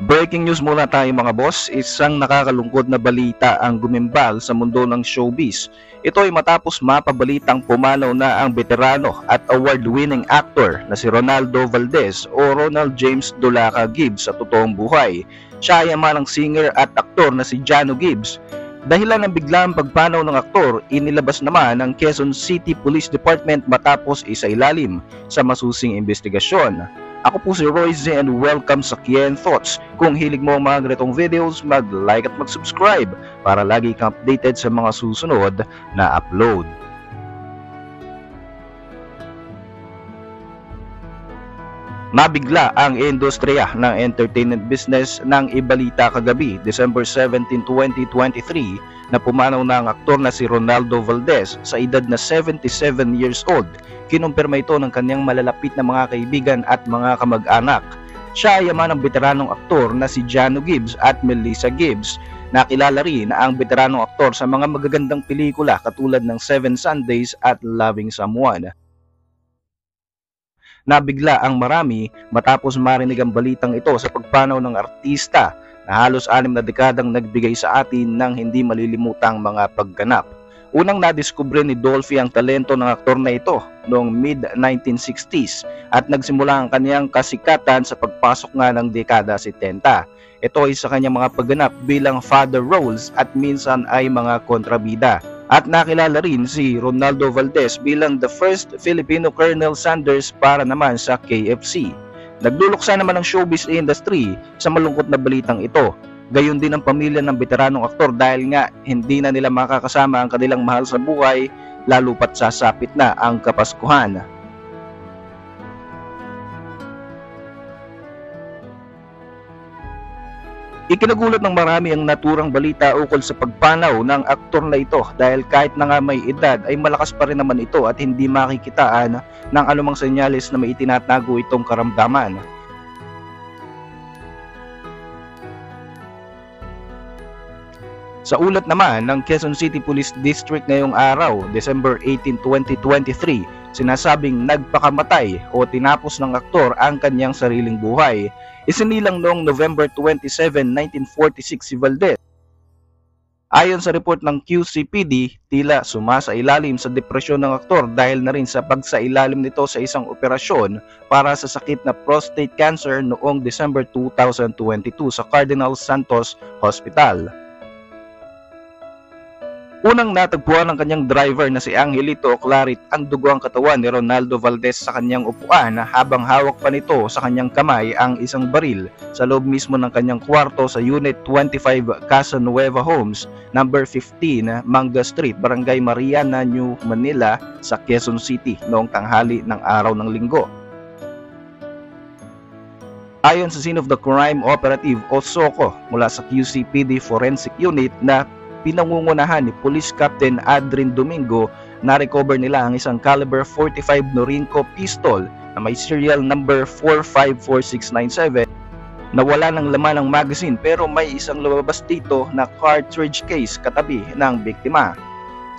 Breaking news muna tayo mga boss, isang nakakalungkot na balita ang gumimbal sa mundo ng showbiz. Ito ay matapos mapabalitang pumanaw na ang veterano at award-winning actor na si Ronaldo Valdez o Ronald James Dulaca Gibbs sa totoong buhay. Siya ay ama ng singer at aktor na si Jano Gibbs. Dahilan ng biglang pagpanaw ng aktor, inilabas naman ng Quezon City Police Department matapos isailalim sa masusing investigasyon. Ako po si Royce and welcome sa Kien Thoughts. Kung hilig mo ang mga ganitong videos, mag-like at mag-subscribe para lagi kang updated sa mga susunod na upload. Nabigla ang industriya ng entertainment business nang ibalita kagabi, December 17, 2023, na pumanaw na ang aktor na si Ronaldo Valdez sa edad na 77 years old. Kinumpirma ito ng kanyang malalapit na mga kaibigan at mga kamag-anak. Siya ay ama ng veteranong aktor na si Jano Gibbs at Melissa Gibbs. Nakilala rin ang veteranong aktor sa mga magagandang pelikula katulad ng Seven Sundays at Loving Someone. Nabigla ang marami matapos marinig ang balitang ito sa pagpanaw ng artista na halos 6 na dekadang nagbigay sa atin ng hindi malilimutang mga pagganap. Unang nadiskubre ni Dolphy ang talento ng aktor na ito noong mid-1960s at nagsimula ang kanyang kasikatan sa pagpasok nga ng dekada 70. Ito ay sa kanyang mga pagganap bilang father roles at minsan ay mga kontrabida. At nakilala rin si Ronaldo Valdez bilang the first Filipino Colonel Sanders para naman sa KFC. Nagluluksa naman ang showbiz industry sa malungkot na balitang ito. Gayon din ang pamilya ng veteranong aktor dahil nga hindi na nila makakasama ang kanilang mahal sa buhay lalo pat sasapit na ang Kapaskuhan. Ikinagulat ng marami ang naturang balita ukol sa pagpanaw ng aktor na ito dahil kahit na nga may edad ay malakas pa rin naman ito at hindi makikitaan ng anumang senyales na may itinatago itong karamdaman. Sa ulat naman ng Quezon City Police District ngayong araw, December 18, 2023, sinasabing nagpakamatay o tinapos ng aktor ang kanyang sariling buhay. Isinilang noong November 27, 1946 si Valdez. Ayon sa report ng QCPD, tila sumasailalim sa depresyon ng aktor dahil na rin sa pagsailalim nito sa isang operasyon para sa sakit na prostate cancer noong December 2022 sa Cardinal Santos Hospital. Unang natagpuan ng kanyang driver na si Angelito Clarit ang dugo ang katawan ni Ronaldo Valdez sa kanyang upuan habang hawak pa nito sa kanyang kamay ang isang baril sa loob mismo ng kanyang kwarto sa Unit 25 Casa Nueva Homes, number 15 Manga Street, Barangay Mariana, New Manila sa Quezon City noong tanghali ng araw ng Linggo. Ayon sa Scene of the Crime Operative o SOCO mula sa QCPD Forensic Unit na pinangungunahan ni Police Captain Adrin Domingo, na-recover nila ang isang caliber 45 Norinco pistol na may serial number 454697 na wala ng laman ng magazine pero may isang lumabas dito na cartridge case katabi ng biktima.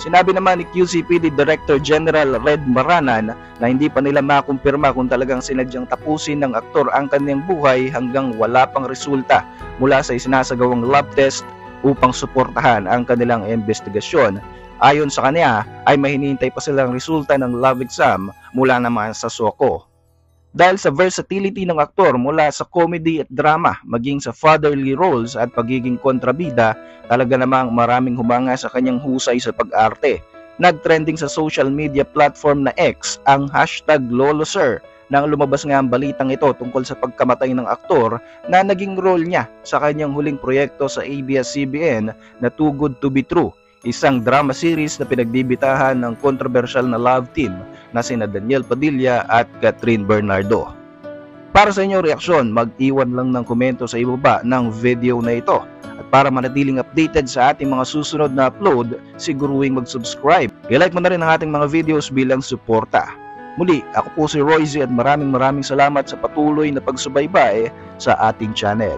Sinabi naman ni QCPD Director General Red Maranan na hindi pa nila makumpirma kung talagang sinadyang tapusin ng aktor ang kanyang buhay hanggang wala pang resulta mula sa isinasagawang lab test upang suportahan ang kanilang investigasyon. Ayon sa kanya ay may hinihintay pa silang resulta ng lab exam mula naman sa SOCO. Dahil sa versatility ng aktor mula sa comedy at drama maging sa fatherly roles at pagiging kontrabida, talaga namang maraming humanga sa kanyang husay sa pag-arte. Nag-trending sa social media platform na X ang hashtag #LoloSir nang lumabas nga ang balitang ito tungkol sa pagkamatay ng aktor na naging role niya sa kanyang huling proyekto sa ABS-CBN na Too Good to be True, isang drama series na pinagbibitahan ng controversial na love team na sina Daniel Padilla at Catherine Bernardo. Para sa inyong reaksyon, mag-iwan lang ng komento sa ibaba ng video na ito. At para manatiling updated sa ating mga susunod na upload, siguruhing mag-subscribe. I-like mo na rin ang ating mga videos bilang suporta. Muli, ako po si Royce at maraming salamat sa patuloy na pagsubaybay sa ating channel.